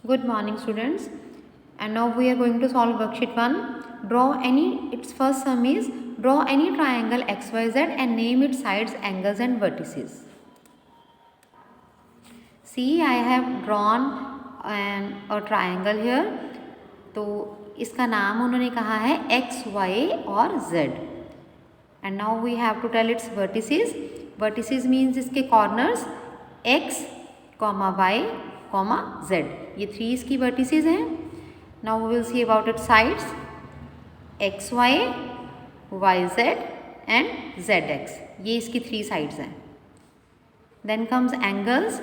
Good morning, students. And now we are going to solve worksheet 1. Its first sum is draw any triangle XYZ and name its sides, angles and vertices. See, I have drawn a triangle here. तो इसका नाम उन्होंने कहा है X, Y और Z. And now we have to tell its vertices. Vertices means इसके corners X, Y, Z. ये 3 इसकी vertices हैं. Now we will see about its sides X, Y, Z and ZX. ये इसकी 3 sides हैं. Then comes angles,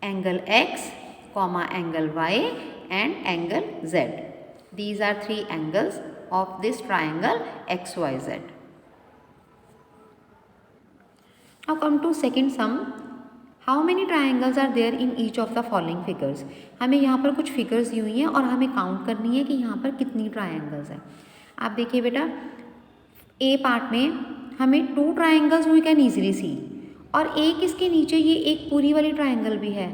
angle X, angle Y and angle Z. These are 3 angles of this triangle XYZ. Now come to second sum. How many triangles are there in each of the following figures? हमें यहाँ पर कुछ figures दी हुई हैं और हमें count करनी है कि यहाँ पर कितनी triangles हैं. आप देखिए बेटा, A पार्ट में हमें 2 triangles we can easily see और एक इसके नीचे ये एक पूरी वाली ट्राइंगल भी है,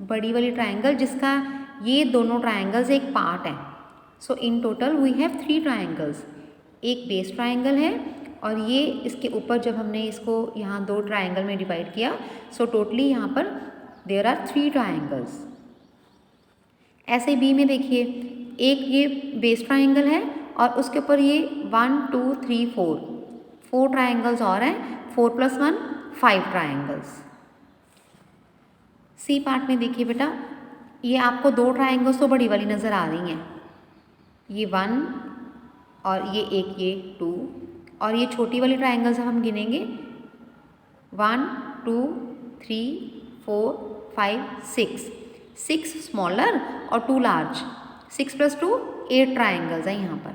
बड़ी वाली ट्राइंगल जिसका ये दोनों ट्राइंगल्स एक पार्ट है. So in total we have 3 triangles. एक बेस ट्राइंगल है और ये इसके ऊपर जब हमने इसको यहाँ 2 ट्राइंगल में डिवाइड किया, सो टोटली यहाँ पर देयर आर 3 ट्राइंगल्स. ऐसे बी में देखिए, एक ये बेस ट्राइंगल है और उसके ऊपर ये 1 2 3 4 ट्राइंगल्स और हैं. 4 + 1 5 ट्राइंगल्स. सी पार्ट में देखिए बेटा, ये आपको 2 ट्राइंगल्स तो बड़ी वाली नज़र आ रही हैं, ये 1 और ये 2 और ये छोटी वाली ट्राइंगल्स हम गिनेंगे 1 2 3 4 5 6 स्मॉलर और 2 लार्ज. 6 + 2 8 ट्राइंगल्स हैं यहाँ पर.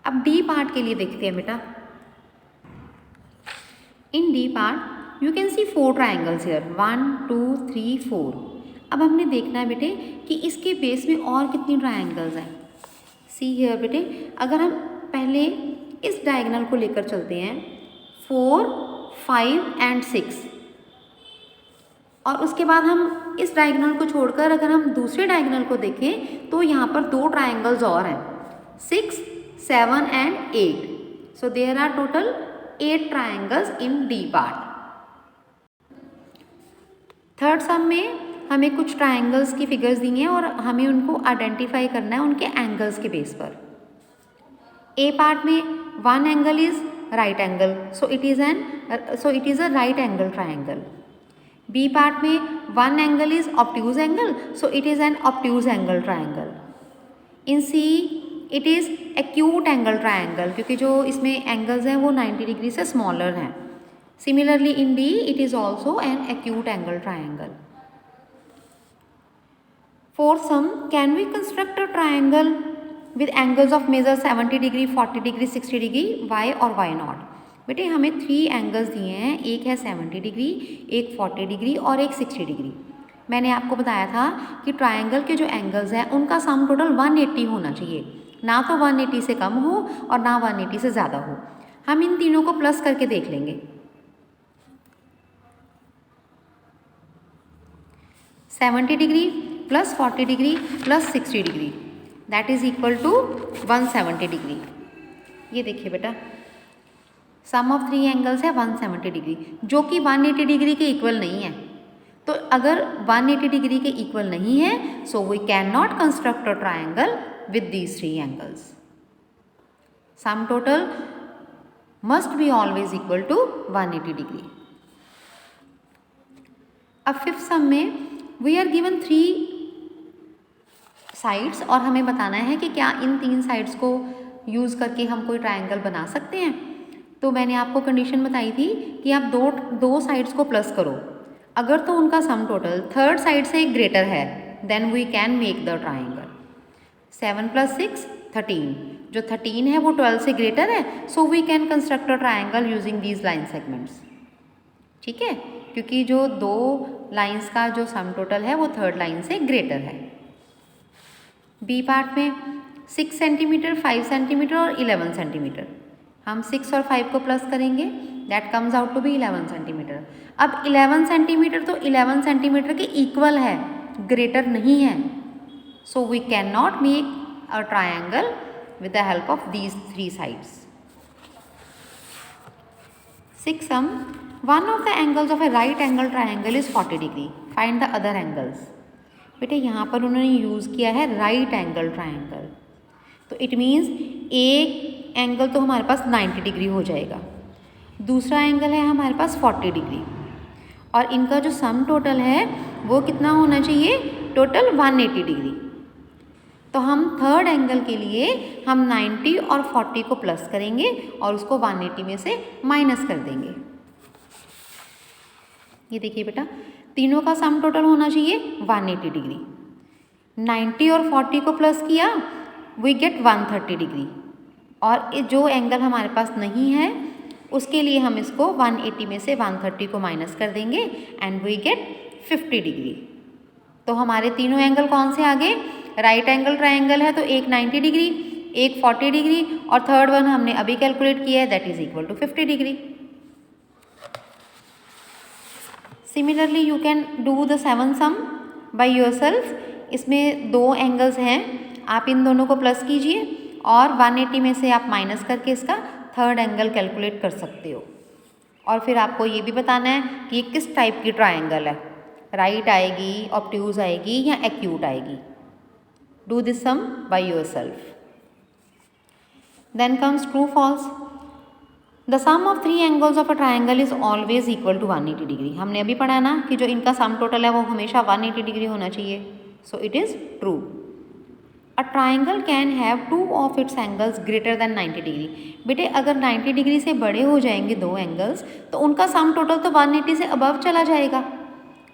अब डी पार्ट के लिए देखते हैं बेटा. In D part you can see 4 triangles here, 1 2 3 4. अब हमने देखना है बेटे कि इसके बेस में और कितनी ट्राइंगल्स हैं. सी हियर बेटे, अगर हम पहले इस डायगोनल को लेकर चलते हैं 4 5 एंड 6 और उसके बाद हम इस डायगोनल को छोड़कर अगर हम दूसरे डायगोनल को देखें तो यहाँ पर 2 ट्राइंगल्स और हैं, 6 7 and 8. So there are total 8 triangles in D part. Third sum में हमें कुछ ट्राइंगल्स की फिगर्स दी हैं और हमें उनको आइडेंटिफाई करना है उनके एंगल्स के बेस पर. ए पार्ट में 1 angle is right angle, so it is a right angle triangle. B part में 1 angle is obtuse angle, so it is an obtuse angle triangle. In C it is acute angle triangle, क्योंकि जो इसमें angles हैं वो 90 degree से smaller हैं. Similarly in D it is also an acute angle triangle. Fourth sum, can we construct a triangle with angles of measure 70 degree, 40 degree, 60 degree, why or why not? बेटे हमें 3 angles दिए हैं, एक है 70 degree, एक 40 degree और एक 60 degree. मैंने आपको बताया था कि ट्राइंगल के जो एंगल्स हैं उनका सम टोटल 180 होना चाहिए, ना तो 180 से कम हो और ना 180 से ज़्यादा हो. हम इन तीनों को प्लस करके देख लेंगे. 70 degree plus 40 degree plus 60 degree that is equal to 170 degree. ये देखिए बेटा, सम ऑफ 3 एंगल्स है 170 डिग्री, जो कि 180 डिग्री के इक्वल नहीं है. तो अगर 180 डिग्री के इक्वल नहीं है, so we can not construct a triangle with these 3 angles. Sum total must be always equal to 180 degree. अब फिफ्थ सम में वी आर गिवन 3 साइड्स और हमें बताना है कि क्या इन 3 साइड्स को यूज़ करके हम कोई ट्राइंगल बना सकते हैं. तो मैंने आपको कंडीशन बताई थी कि आप दो साइड्स को प्लस करो, अगर तो उनका सम टोटल थर्ड साइड से ग्रेटर है then we can make the triangle. 7 + 6 13, जो 13 है वो 12 से ग्रेटर है, so we can construct a triangle using these line segments. ठीक है, क्योंकि जो 2 लाइंस का जो सम टोटल है वो थर्ड लाइन से ग्रेटर है. बी पार्ट में 6 सेंटीमीटर, 5 सेंटीमीटर और 11 सेंटीमीटर. हम 6 और 5 को प्लस करेंगे, that comes out to be 11 centimetre. अब 11 सेंटीमीटर तो 11 सेंटीमीटर के इक्वल है, ग्रेटर नहीं है, so we can not make a triangle with the help of these three sides. 6 sum, one of the angles of a right angle triangle is 40 degree. Find the other angles. बेटे यहाँ पर उन्होंने use किया है right angle triangle, तो it means एक angle तो हमारे पास 90 डिग्री हो जाएगा, दूसरा एंगल है हमारे पास 40 डिग्री, और इनका जो सम टोटल है वो कितना होना चाहिए, टोटल 180 डिग्री। तो हम थर्ड एंगल के लिए हम 90 और 40 को प्लस करेंगे और उसको 180 में से माइनस कर देंगे। ये देखिए बेटा, तीनों का सम टोटल होना चाहिए 180 डिग्री। 90 और 40 को प्लस किया, वी गेट 130 डिग्री, और जो एंगल हमारे पास नहीं है उसके लिए हम इसको 180 में से 130 को माइनस कर देंगे एंड वी गेट 50 डिग्री। तो हमारे तीनों एंगल कौन से आ गए, राइट एंगल ट्रायंगल है तो एक 90 डिग्री, एक 40 डिग्री, और थर्ड वन हमने अभी कैलकुलेट किया है, that is equal to 50 degree. Similarly you can do the 7 sum by yourself. इसमें दो एंगल्स हैं, आप इन दोनों को प्लस कीजिए और 180 में से आप माइनस करके इसका थर्ड एंगल कैलकुलेट कर सकते हो, और फिर आपको ये भी बताना है कि ये किस टाइप की ट्रायंगल है, राइट आएगी, ऑब्ट्यूज आएगी या एक्यूट आएगी। Do this sum by yourself. Then comes true false. The sum of three angles of a triangle is always equal to 180 degree. हमने अभी पढ़ा ना कि जो इनका सम टोटल है वो हमेशा 180 डिग्री होना चाहिए, so it is true. A triangle can have two of its angles greater than 90 degree. बेटे अगर 90 डिग्री से बड़े हो जाएंगे दो एंगल्स तो उनका सम टोटल तो 180 से अबव चला जाएगा,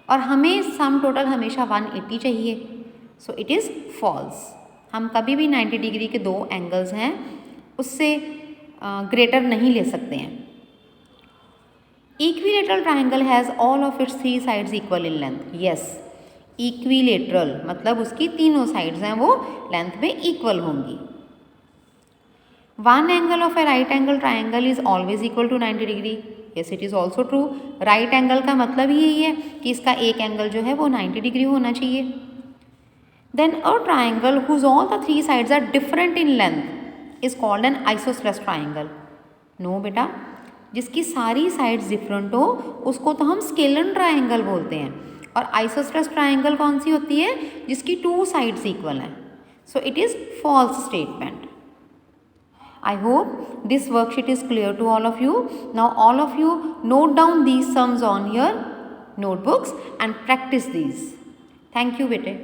और हमें सम टोटल हमेशा 180 चाहिए, सो इट इज़ फॉल्स। हम कभी भी 90 डिग्री के दो एंगल्स हैं उससे ग्रेटर नहीं ले सकते हैं। Equilateral triangle has all of its three sides equal in length. Yes, equilateral मतलब उसकी तीनों साइड्स हैं वो लेंथ में इक्वल होंगी। One angle of a right angle triangle is always equal to 90 degree. Yes, it is also true. Right angle का मतलब ही यही है कि इसका एक एंगल जो है वो 90 डिग्री होना चाहिए। Then a triangle whose all the three sides are different in length is called an isosceles triangle. No बेटा, जिसकी सारी साइड्स डिफरेंट हो उसको तो हम स्केलन ट्रायंगल बोलते हैं, और आइसोसेलेस ट्रायंगल कौन सी होती है, जिसकी टू साइड्स इक्वल हैं। So it is false statement. I hope this worksheet is clear to all of you. Now all of you note down these sums on your notebooks and practice these. Thank you बेटे।